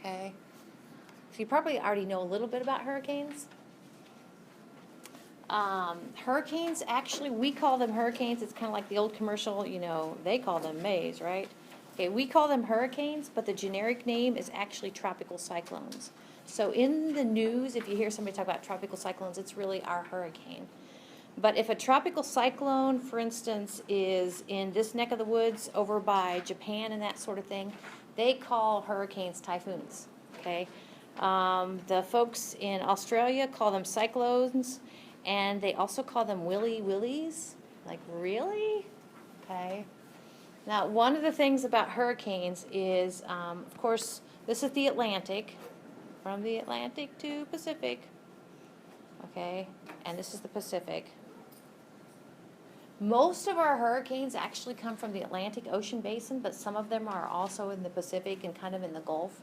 okay? So you probably already know a little bit about hurricanes. Hurricanes, actually, we call them hurricanes. It's kind of like the old commercial, you know, they call them Mays, right? Okay, we call them hurricanes, but the generic name is actually tropical cyclones. So in the news, if you hear somebody talk about tropical cyclones, it's really our hurricane. But if a tropical cyclone, for instance, is in this neck of the woods over by Japan and that sort of thing, they call hurricanes typhoons, okay? The folks in Australia call them cyclones, and they also call them willy willies. Like, really? Okay. Now, one of the things about hurricanes is, of course, this is the Atlantic, from the Atlantic to Pacific, okay, and this is the Pacific. Most of our hurricanes actually come from the Atlantic Ocean basin, but some of them are also in the Pacific and kind of in the Gulf.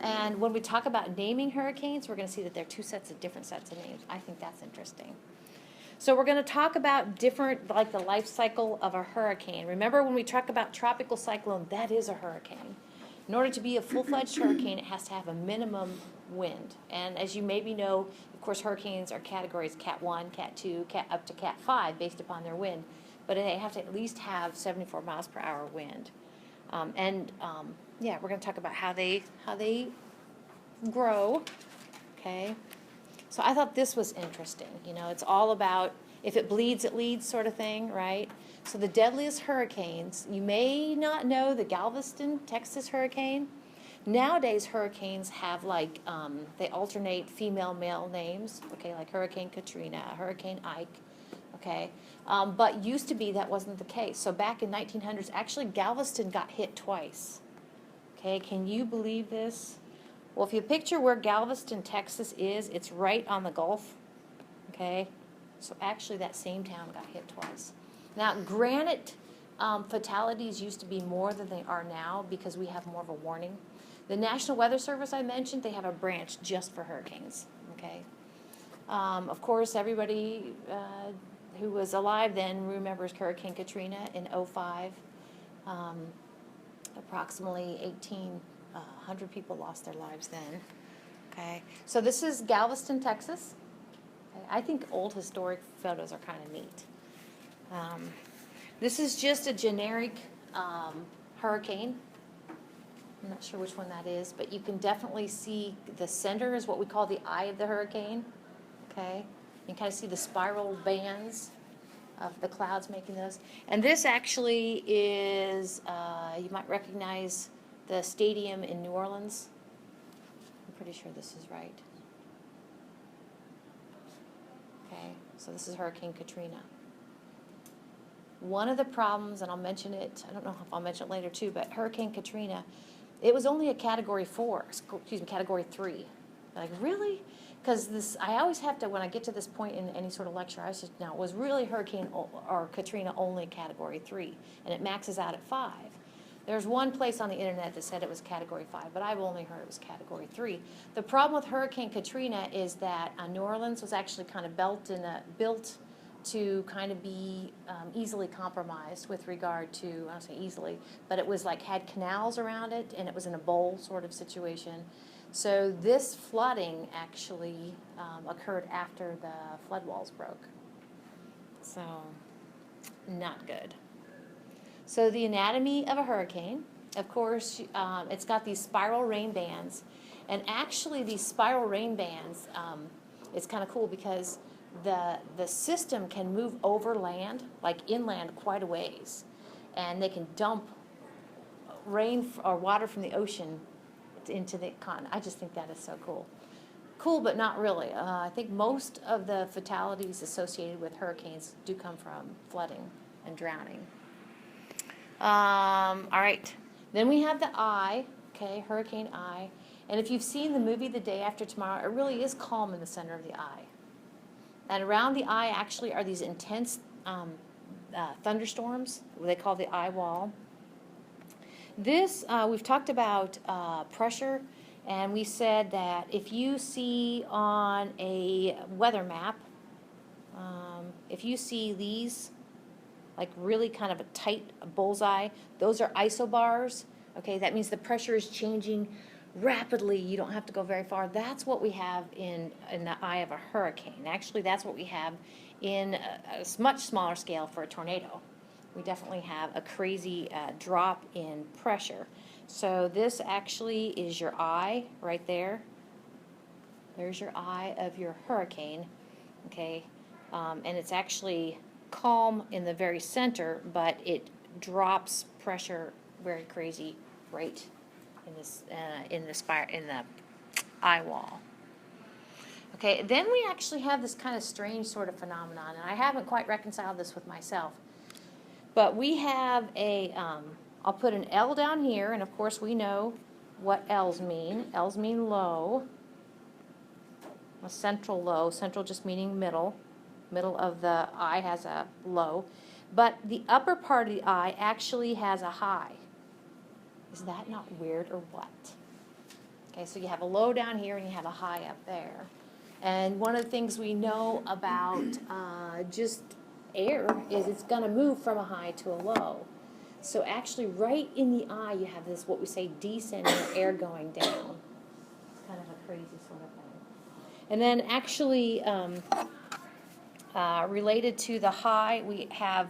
And when we talk about naming hurricanes, we're going to see that they're different sets of names. I think that's interesting. So we're going to talk about different, like the life cycle of a hurricane. Remember when we talk about tropical cyclone, that is a hurricane. In order to be a full-fledged hurricane, it has to have a minimum wind. And as you maybe know, of course, hurricanes are categories Cat 1, Cat 2, up to Cat 5 based upon their wind. But they have to at least have 74 miles per hour wind. Yeah, we're going to talk about how they grow, okay? So I thought this was interesting. You know, it's all about if it bleeds, it leads sort of thing, right? So the deadliest hurricanes, you may not know the Galveston, Texas hurricane. Nowadays, hurricanes have like, they alternate female-male names, okay, like Hurricane Katrina, Hurricane Ike, okay? But used to be that wasn't the case. So back in 1900s, actually Galveston got hit twice. Okay, can you believe this? Well, if you picture where Galveston, Texas is, it's right on the Gulf, okay? So actually that same town got hit twice. Now, granted, fatalities used to be more than they are now because we have more of a warning. The National Weather Service I mentioned, they have a branch just for hurricanes, okay? Of course, everybody who was alive then remembers Hurricane Katrina in '05. Approximately 1,800 people lost their lives then. Okay, so this is Galveston, Texas. Okay. I think old historic photos are kind of neat. This is just a generic hurricane. I'm not sure which one that is, but you can definitely see the center is what we call the eye of the hurricane. Okay, you can kind of see the spiral bands of the clouds making those. And this actually is, you might recognize the stadium in New Orleans. I'm pretty sure this is right. Okay, so this is Hurricane Katrina. One of the problems, and I'll mention it, I don't know if I'll mention it later too, but Hurricane Katrina, it was only a Category 4, excuse me, Category 3. Like, really? Because this, I always have to, when I get to this point in any sort of lecture, I just, now, it was really Hurricane or Katrina only Category 3, and it maxes out at 5. There's one place on the internet that said it was Category 5, but I've only heard it was Category 3. The problem with Hurricane Katrina is that New Orleans was actually kind of built to kind of be easily compromised with regard to, I don't say easily, but it was like had canals around it, and it was in a bowl sort of situation. So this flooding actually occurred after the flood walls broke. So not good. So the anatomy of a hurricane, of course, it's got these spiral rain bands. And actually these spiral rain bands, it's kind of cool because the system can move over land, like inland quite a ways. And they can dump rain or water from the ocean into the continent. I just think that is so cool. Cool, but not really. I think most of the fatalities associated with hurricanes do come from flooding and drowning. All right. Then we have the eye, okay, Hurricane Eye. And if you've seen the movie The Day After Tomorrow, it really is calm in the center of the eye. And around the eye actually are these intense thunderstorms, what they call the eye wall. This, we've talked about pressure, and we said that if you see on a weather map, if you see these, like really kind of a tight bullseye, those are isobars. Okay, that means the pressure is changing rapidly. You don't have to go very far. That's what we have in the eye of a hurricane. Actually, that's what we have in a much smaller scale for a tornado. We definitely have a crazy drop in pressure. So this actually is your eye right there. There's your eye of your hurricane, okay? And it's actually calm in the very center, but it drops pressure very crazy right in this in the eye wall. Okay, then we actually have this kind of strange sort of phenomenon, and I haven't quite reconciled this with myself. But we have a, I'll put an L down here, and of course we know what L's mean. L's mean low, a central low, central just meaning middle. Middle of the eye has a low. But the upper part of the eye actually has a high. Is that not weird or what? Okay, so you have a low down here and you have a high up there. And one of the things we know about just air is it's going to move from a high to a low. So actually right in the eye you have this, what we say, descending or air going down. Kind of a crazy sort of thing. And then actually related to the high, we have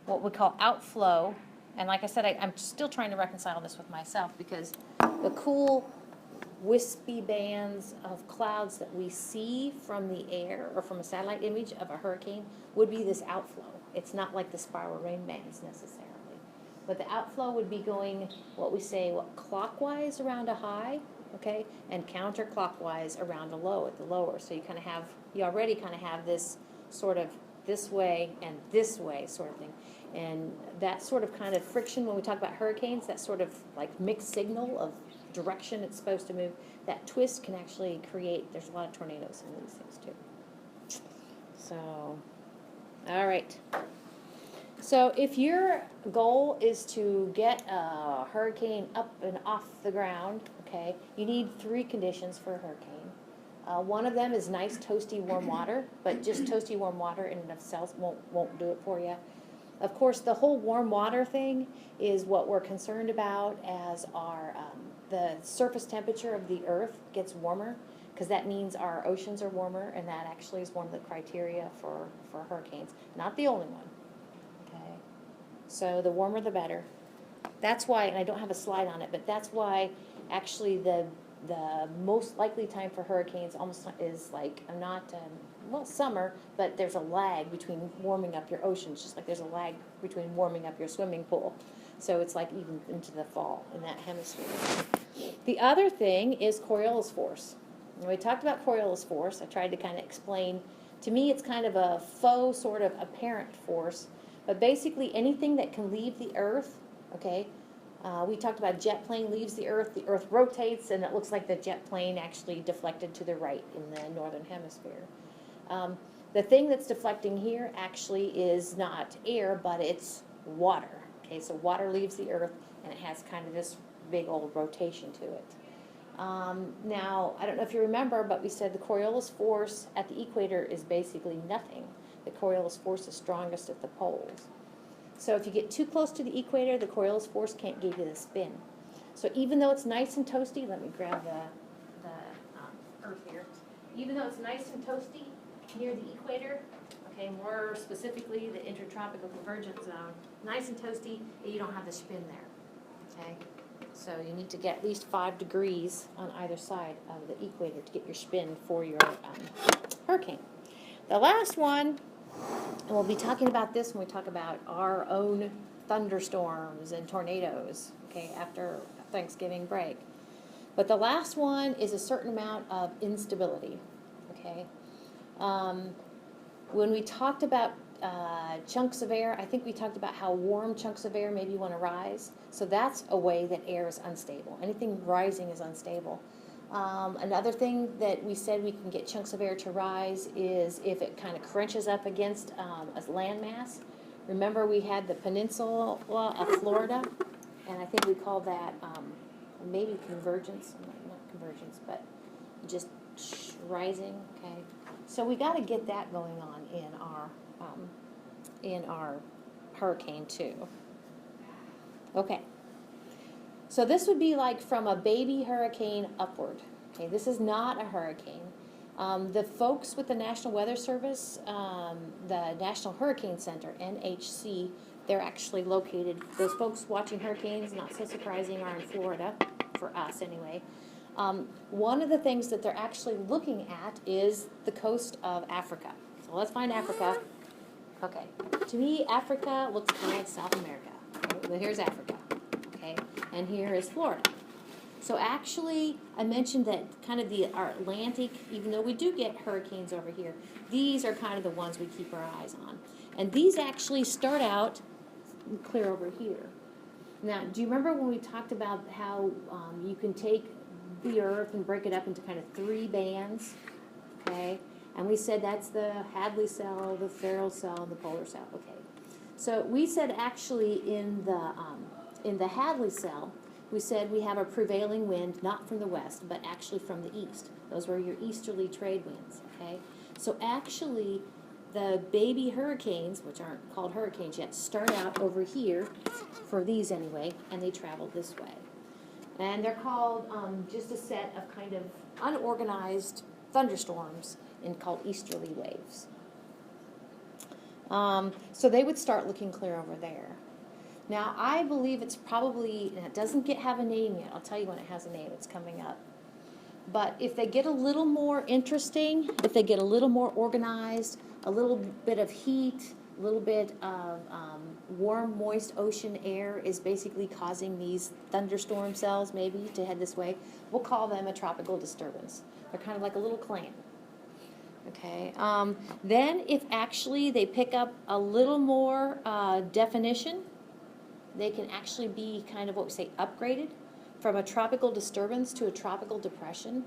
what we call outflow. And like I said, I'm still trying to reconcile this with myself because the cool wispy bands of clouds that we see from the air or from a satellite image of a hurricane would be this outflow. It's not like the spiral rain bands necessarily. But the outflow would be going, what we say, clockwise around a high, okay, and counterclockwise around a low at the lower. So you kind of have, you already kind of have this sort of this way and this way sort of thing. And that sort of kind of friction when we talk about hurricanes, that sort of like mixed signal of direction it's supposed to move, that twist can actually create, there's a lot of tornadoes in these things too. So, all right. So if your goal is to get a hurricane up and off the ground, okay, you need 3 conditions for a hurricane. One of them is nice, toasty, warm water, but just toasty, warm water in and of itself won't do it for you. Of course, the whole warm water thing is what we're concerned about as our the surface temperature of the earth gets warmer, because that means our oceans are warmer, and that actually is one of the criteria for hurricanes. Not the only one. Okay, so the warmer the better. That's why, and I don't have a slide on it, but that's why actually the most likely time for hurricanes almost is like, well, summer, but there's a lag between warming up your oceans, just like there's a lag between warming up your swimming pool. So it's like even into the fall in that hemisphere. The other thing is Coriolis force. When we talked about Coriolis force, I tried to kind of explain, to me it's kind of a faux sort of apparent force, but basically anything that can leave the earth, okay, we talked about a jet plane leaves the earth rotates, and it looks like the jet plane actually deflected to the right in the northern hemisphere. The thing that's deflecting here actually is not air, but it's water. Okay, so water leaves the earth, and it has kind of this big old rotation to it. Now, I don't know if you remember, but we said the Coriolis force at the equator is basically nothing. The Coriolis force is strongest at the poles. So if you get too close to the equator, the Coriolis force can't give you the spin. So even though it's nice and toasty, let me grab the earth here. Even though it's nice and toasty near the equator, okay, more specifically the intertropical convergence zone, nice and toasty, you don't have the spin there, okay? So you need to get at least 5 degrees on either side of the equator to get your spin for your hurricane. The last one, and we'll be talking about this when we talk about our own thunderstorms and tornadoes, okay, after Thanksgiving break. But the last one is a certain amount of instability, okay? When we talked about chunks of air, I think we talked about how warm chunks of air maybe want to rise. So that's a way that air is unstable. Anything rising is unstable. Another thing that we said we can get chunks of air to rise is if it kind of crunches up against a landmass. Remember we had the peninsula of Florida, and I think we called that maybe convergence, not convergence, but just rising, okay? So we got to get that going on in our hurricane too. Okay. So this would be like from a baby hurricane upward. Okay, this is not a hurricane. The folks with the National Weather Service, the National Hurricane Center, NHC, they're actually located, those folks watching hurricanes, not so surprising, are in Florida, for us anyway. One of the things that they're actually looking at is the coast of Africa. So let's find Africa. Okay, to me, Africa looks kind of like South America. Okay? Well, here's Africa, okay, and here is Florida. So actually, I mentioned that kind of our Atlantic, even though we do get hurricanes over here, these are kind of the ones we keep our eyes on. And these actually start out clear over here. Now, do you remember when we talked about how you can take the Earth and break it up into kind of 3 bands, okay? And we said that's the Hadley cell, the Ferrel cell, and the polar cell, okay? So we said actually in the Hadley cell, we said we have a prevailing wind, not from the west, but actually from the east. Those were your easterly trade winds, okay? So actually, the baby hurricanes, which aren't called hurricanes yet, start out over here, for these anyway, and they travel this way. And they're called just a set of kind of unorganized thunderstorms and called easterly waves. So they would start looking clear over there. Now, I believe it's probably, and it doesn't have a name yet. I'll tell you when it has a name. It's coming up. But if they get a little more interesting, if they get a little more organized, a little bit of heat, a little bit of warm, moist ocean air is basically causing these thunderstorm cells maybe to head this way, we'll call them a tropical disturbance. They're kind of like a little clan. Okay. Then if actually they pick up a little more definition, they can actually be kind of what we say upgraded from a tropical disturbance to a tropical depression.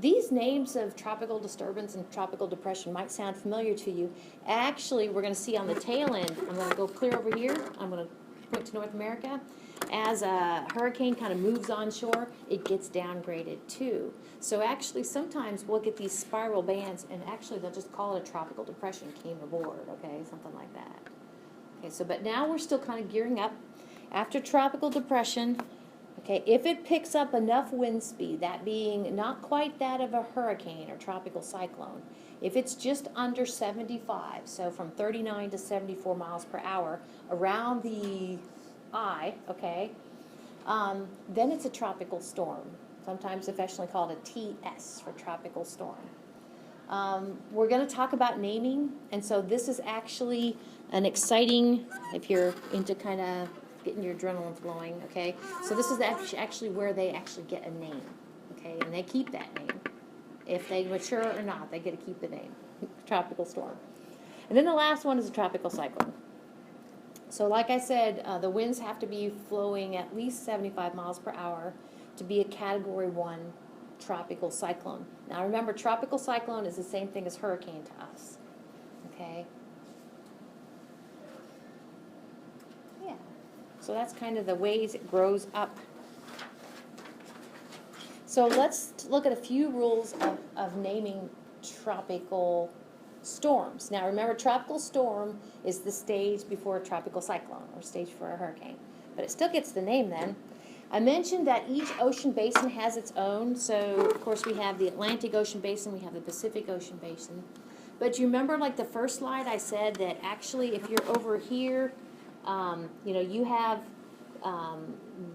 These names of tropical disturbance and tropical depression might sound familiar to you. Actually, we're going to see on the tail end, I'm going to go clear over here. I'm going to point to North America. As a hurricane kind of moves onshore, it gets downgraded too. So actually, sometimes we'll get these spiral bands, and actually they'll just call it a tropical depression came aboard, okay, something like that. Okay, so but now we're still kind of gearing up. After tropical depression, okay, if it picks up enough wind speed, that being not quite that of a hurricane or tropical cyclone, if it's just under 75, so from 39 to 74 miles per hour around the eye, okay, then it's a tropical storm. Sometimes affectionately called a TS for tropical storm. We're going to talk about naming, and so this is actually an exciting, if you're into kind of getting your adrenaline flowing, okay? So this is actually where they actually get a name, okay? And they keep that name. If they mature or not, they get to keep the name, tropical storm. And then the last one is a tropical cyclone. So like I said, the winds have to be flowing at least 75 miles per hour to be a Category 1 tropical cyclone. Now remember, tropical cyclone is the same thing as hurricane to us, okay? Yeah, so that's kind of the ways it grows up. So let's look at a few rules of naming tropical storms. Now remember, tropical storm is the stage before a tropical cyclone, or stage for a hurricane, but it still gets the name then. I mentioned that each ocean basin has its own, so of course we have the Atlantic Ocean Basin, we have the Pacific Ocean Basin. But you remember, like the first slide, I said that actually if you're over here, you know, you have,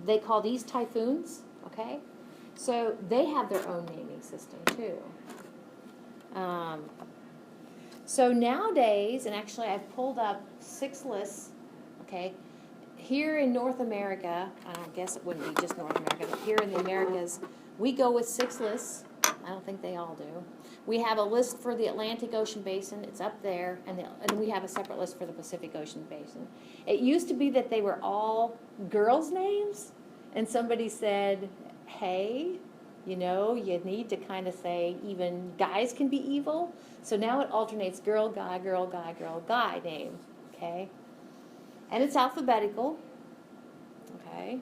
they call these typhoons, okay? So they have their own naming system too. So nowadays, and actually I've pulled up 6 lists, okay? Here in North America, I don't guess it wouldn't be just North America, but here in the Americas, we go with 6 lists. I don't think they all do. We have a list for the Atlantic Ocean Basin. It's up there, and we have a separate list for the Pacific Ocean Basin. It used to be that they were all girls' names, and somebody said, hey, you know, you need to kind of say even guys can be evil. So now it alternates girl, guy, girl, guy name, okay? And it's alphabetical, okay?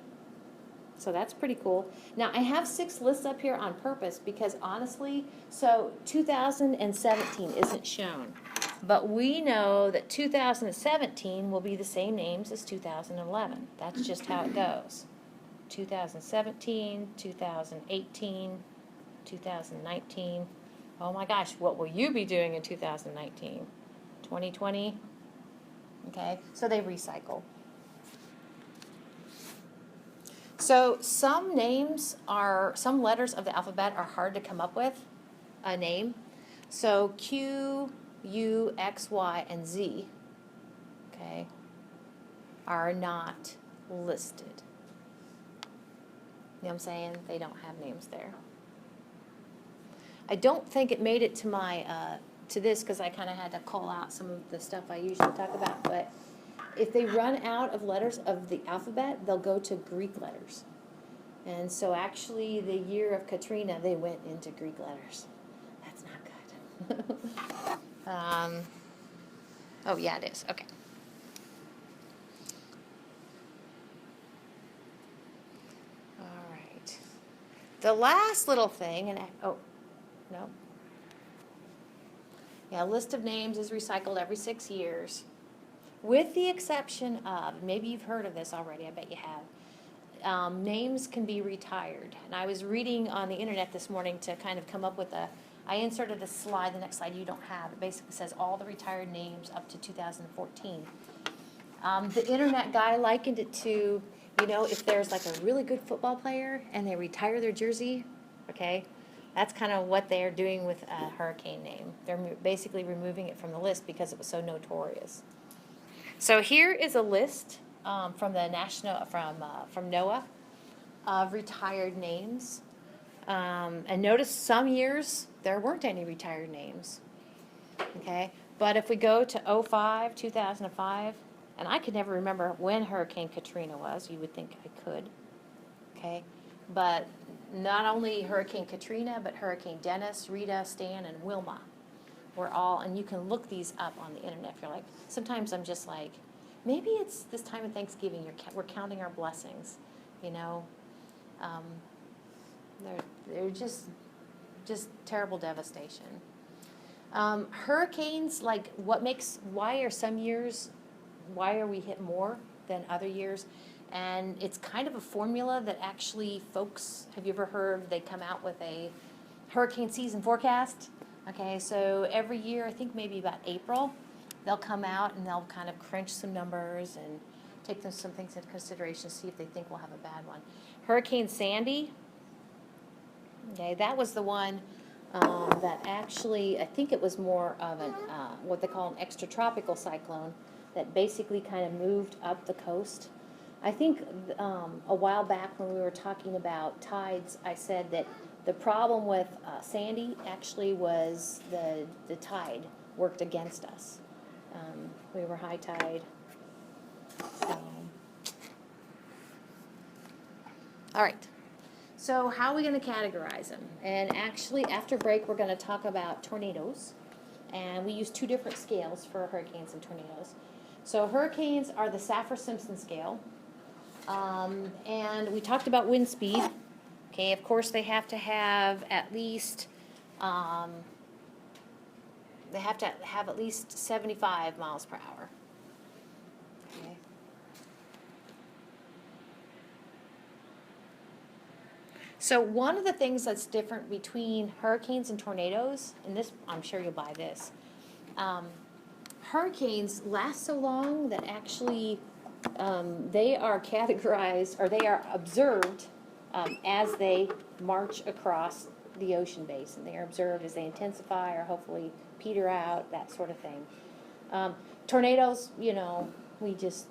So that's pretty cool. Now, I have 6 lists up here on purpose because honestly, so 2017 isn't shown. But we know that 2017 will be the same names as 2011. That's just how it goes. 2017, 2018, 2019. Oh my gosh, what will you be doing in 2019? 2020? Okay, so they recycle. So some letters of the alphabet are hard to come up with a name. So Q, U, X, Y, and Z, okay, are not listed. You know what I'm saying? They don't have names there. I don't think it made it to my to this because I kind of had to call out some of the stuff I usually talk about. But if they run out of letters of the alphabet, they'll go to Greek letters. And so actually, the year of Katrina, they went into Greek letters. That's not good. Oh, yeah, it is. Okay. All right. The last little thing, oh, no. Yeah, a list of names is recycled every 6 years, with the exception of, maybe you've heard of this already, I bet you have, names can be retired. And I was reading on the internet this morning to kind of come up with I inserted a slide, the next slide you don't have. It basically says all the retired names up to 2014. The internet guy likened it to, if there's like a really good football player and they retire their jersey, okay, that's kind of what they're doing with a hurricane name. They're basically removing it from the list because it was so notorious. So here is a list from the from NOAA of retired names. And notice some years there weren't any retired names. Okay, but if we go to 2005, and I could never remember when Hurricane Katrina was. You would think I could. Okay, but not only Hurricane Katrina, but Hurricane Dennis, Rita, Stan, and Wilma were all, and you can look these up on the internet if you're like, sometimes I'm just like, maybe it's this time of Thanksgiving, we're counting our blessings, they're just terrible devastation. Hurricanes, like why are we hit more than other years? And it's kind of a formula that actually folks, have you ever heard, they come out with a hurricane season forecast? Okay, so every year, I think maybe about April, they'll come out and they'll kind of crunch some numbers and take some things into consideration, see if they think we'll have a bad one. Hurricane Sandy, okay, that was the one that actually, I think it was more of what they call an extratropical cyclone that basically kind of moved up the coast. I think a while back when we were talking about tides, I said that the problem with Sandy actually was the tide worked against us. We were high tide. All right. So how are we going to categorize them? And actually, after break, we're going to talk about tornadoes. And we use 2 different scales for hurricanes and tornadoes. So hurricanes are the Saffir-Simpson scale. And we talked about wind speed. Okay, of course they have to have at least 75 miles per hour. Okay. So one of the things that's different between hurricanes and tornadoes, and this, I'm sure you'll buy this, hurricanes last so long that actually they are categorized, or they are observed as they march across the ocean basin. They are observed as they intensify or hopefully peter out, that sort of thing. Tornadoes, we just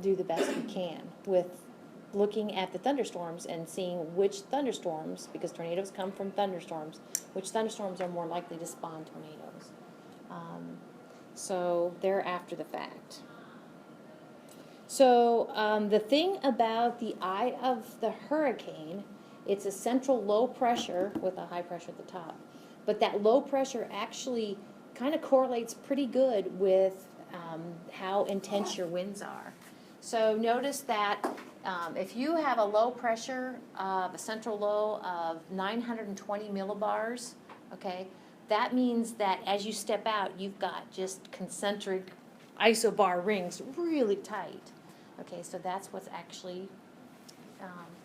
do the best we can with looking at the thunderstorms and seeing which thunderstorms, because tornadoes come from thunderstorms, which thunderstorms are more likely to spawn tornadoes. So they're after the fact. So the thing about the eye of the hurricane, it's a central low pressure with a high pressure at the top. But that low pressure actually kind of correlates pretty good with how intense your winds are. So notice that if you have a low pressure of a central low of 920 millibars, okay, that means that as you step out, you've got just concentric isobar rings really tight. Okay, so that's what's actually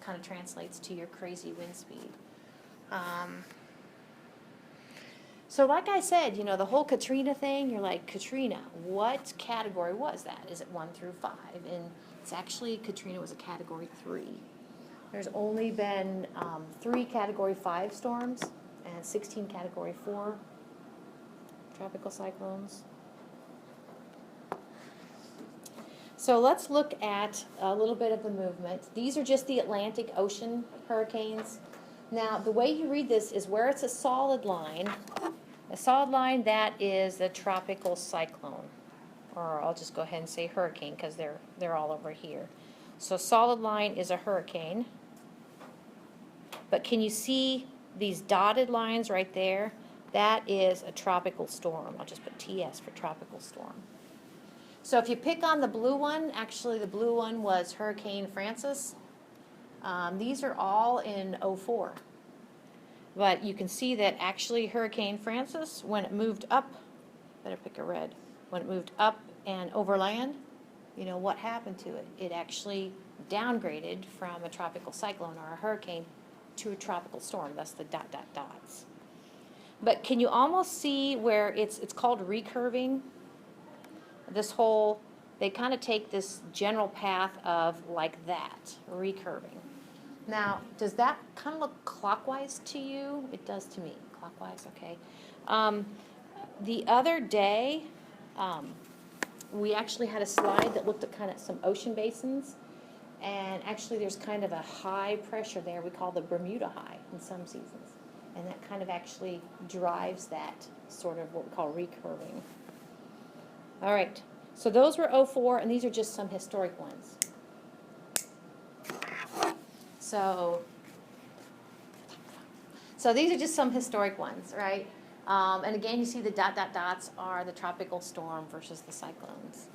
kind of translates to your crazy wind speed. So like I said, you know, the whole Katrina thing, you're like, Katrina, what category was that? Is it 1 through 5? And it's actually, Katrina was a category 3. There's only been 3 category 5 storms and 16 category 4 tropical cyclones. So let's look at a little bit of the movement. These are just the Atlantic Ocean hurricanes. Now, the way you read this is where it's a solid line, that is the tropical cyclone. Or I'll just go ahead and say hurricane because they're all over here. So solid line is a hurricane. But can you see these dotted lines right there? That is a tropical storm. I'll just put TS for tropical storm. So if you pick on the blue one, actually the blue one was Hurricane Francis. These are all in 04. But you can see that actually Hurricane Francis, when it moved up, better pick a red, when it moved up and overland, you know, what happened to it? It actually downgraded from a tropical cyclone or a hurricane to a tropical storm. That's the dot, dot, dots. But can you almost see where it's called recurving? This whole, they kind of take this general path of like that, recurving. Now, does that kind of look clockwise to you? It does to me. Clockwise, okay. The other day, we actually had a slide that looked at kind of some ocean basins, and actually there's kind of a high pressure there we call the Bermuda High in some seasons, and that kind of actually drives that sort of what we call recurving. All right, so those were 04, and these are just some historic ones. So these are just some historic ones, right? And again, you see the dot, dot, dots are the tropical storm versus the cyclones.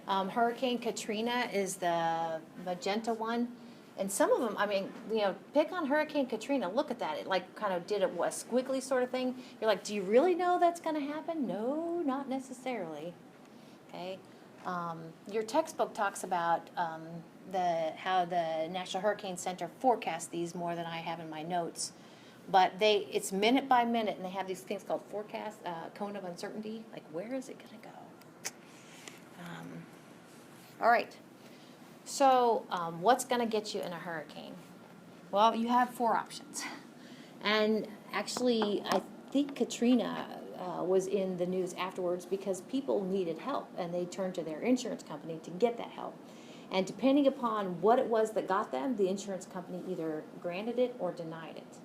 Hurricane Katrina is the magenta one. And some of them, I mean, you know, pick on Hurricane Katrina. Look at that. It like kind of did a squiggly sort of thing. You're like, do you really know that's going to happen? No, not necessarily. Okay. Your textbook talks about how the National Hurricane Center forecasts these more than I have in my notes. But it's minute by minute, and they have these things called forecast, cone of uncertainty. Like, where is it going to go? All right. So what's going to get you in a hurricane? Well, you have 4 options. And actually, I think Katrina was in the news afterwards because people needed help, and they turned to their insurance company to get that help. And depending upon what it was that got them, the insurance company either granted it or denied it.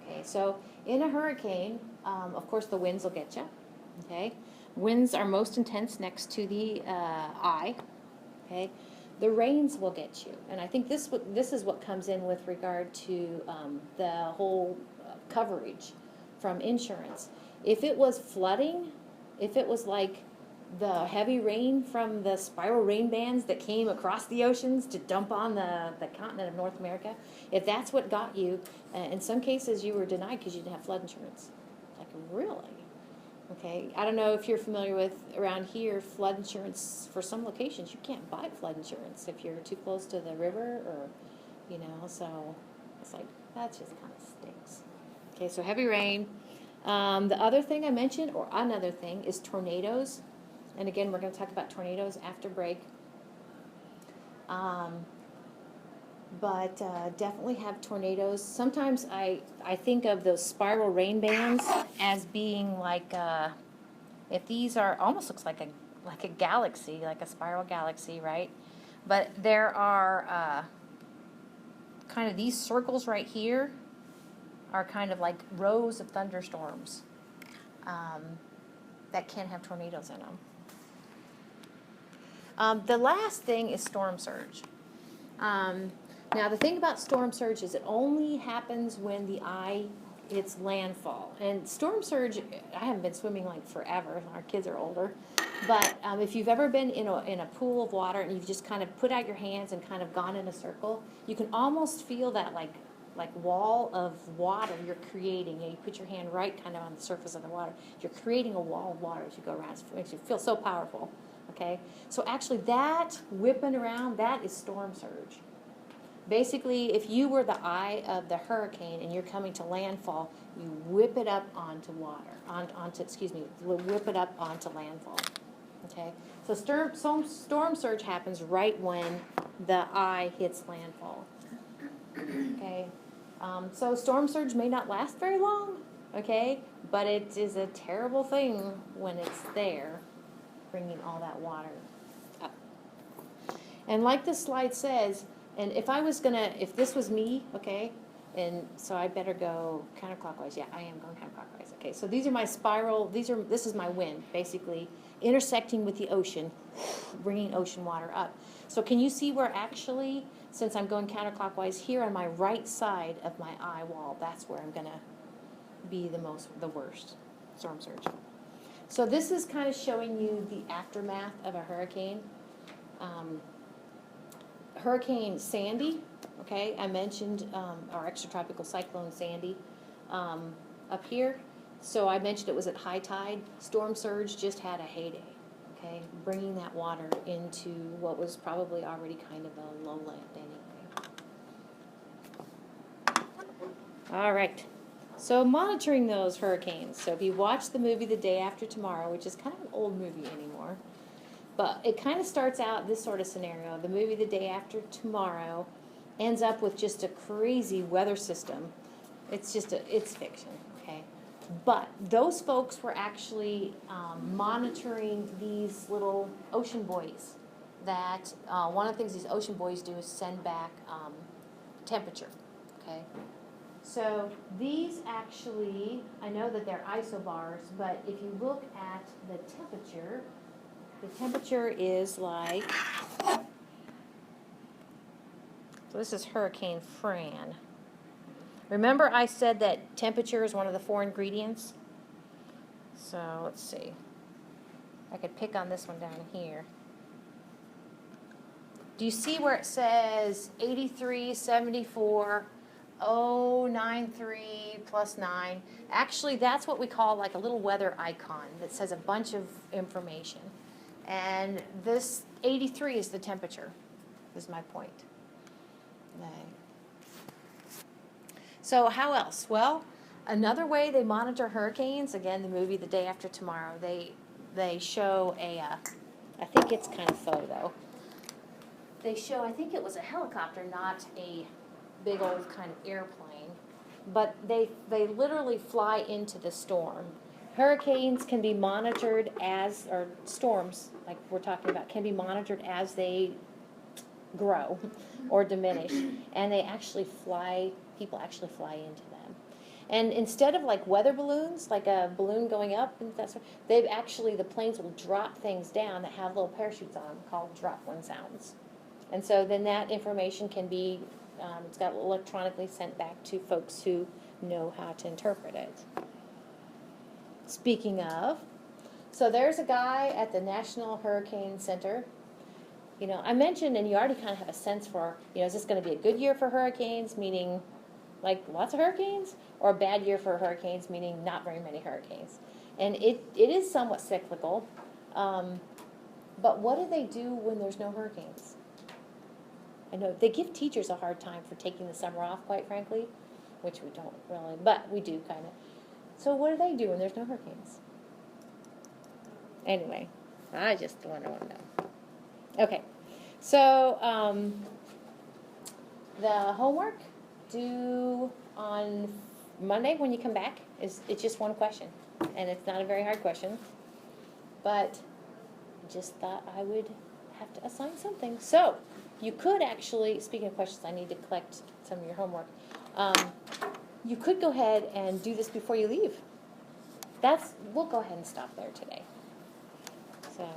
Okay, so in a hurricane, of course, the winds will get you. Okay, winds are most intense next to the eye. Okay, the rains will get you, and I think this is what comes in with regard to the whole coverage from insurance. If it was flooding, if it was like the heavy rain from the spiral rain bands that came across the oceans to dump on the continent of North America, if that's what got you, in some cases you were denied because you didn't have flood insurance. Like, really? Okay, I don't know if you're familiar with, around here, flood insurance. For some locations, you can't buy flood insurance if you're too close to the river, or, you know, so it's like, that just kind of stinks. Okay, so heavy rain. The other thing I mentioned, or another thing, is tornadoes. And again, we're going to talk about tornadoes after break. But definitely have tornadoes. Sometimes I think of those spiral rain bands as being like, if these are, almost looks like a galaxy, like a spiral galaxy, right? But there are kind of these circles right here are kind of like rows of thunderstorms that can have tornadoes in them. The last thing is storm surge. Now, the thing about storm surge is it only happens when the eye hits landfall. And storm surge, I haven't been swimming like forever. Our kids are older. But if you've ever been in a pool of water and you've just kind of put out your hands and kind of gone in a circle, you can almost feel that like wall of water you're creating. You put your hand right kind of on the surface of the water. You're creating a wall of water as you go around. It makes you feel so powerful. Okay, so actually that whipping around, that is storm surge. Basically, if you were the eye of the hurricane and you're coming to landfall, you whip it up onto water, whip it up onto landfall. Okay, so storm surge happens right when the eye hits landfall. Okay, so storm surge may not last very long, okay, but it is a terrible thing when it's there, bringing all that water up. And like this slide says, and if this was me, okay, and so I better go counterclockwise. Yeah, I am going counterclockwise. Okay, so these are my spiral, this is my wind, basically, intersecting with the ocean, bringing ocean water up. So can you see where actually, since I'm going counterclockwise, here on my right side of my eye wall, that's where I'm going to be the worst storm surge. So this is kind of showing you the aftermath of a hurricane. Hurricane Sandy, okay, I mentioned our extratropical cyclone Sandy up here. So I mentioned it was at high tide. Storm surge just had a heyday, okay, bringing that water into what was probably already kind of a lowland anyway. All right, so monitoring those hurricanes. So if you watch the movie The Day After Tomorrow, which is kind of an old movie anymore, but it kind of starts out this sort of scenario. The movie The Day After Tomorrow ends up with just a crazy weather system. It's fiction, okay? But those folks were actually monitoring these little ocean buoys that one of the things these ocean buoys do is send back temperature, okay? So these actually, I know that they're isobars, but if you look at the temperature is like, so this is Hurricane Fran. Remember I said that temperature is one of the 4 ingredients? So let's see. I could pick on this one down here. Do you see where it says 83, 74, 093 plus 9? Actually, that's what we call like a little weather icon that says a bunch of information. And this 83 is the temperature, is my point. So how else? Well, another way they monitor hurricanes, again, the movie The Day After Tomorrow, they show I think it's kind of faux though. They show, I think it was a helicopter, not a big old kind of airplane, but they literally fly into the storm. Hurricanes can be monitored or storms, like we're talking about, can be monitored as they grow or diminish, and people actually fly into them. And instead of like weather balloons, like a balloon going up, and the planes will drop things down that have little parachutes on them called drop-one sounds. And so then that information can be, it's got electronically sent back to folks who know how to interpret it. Speaking of, so there's a guy at the National Hurricane Center. You know, I mentioned, and you already kind of have a sense for, is this going to be a good year for hurricanes, meaning like lots of hurricanes, or a bad year for hurricanes, meaning not very many hurricanes? And it is somewhat cyclical. But what do they do when there's no hurricanes? I know they give teachers a hard time for taking the summer off, quite frankly, which we don't really, but we do kind of. So what do they do when there's no hurricanes? Anyway, I just want to know. Okay, so the homework due on Monday when you come back it's just one question, and it's not a very hard question, but I just thought I would have to assign something. So you could actually, speaking of questions, I need to collect some of your homework. You could go ahead and do this before you leave. We'll go ahead and stop there today. So.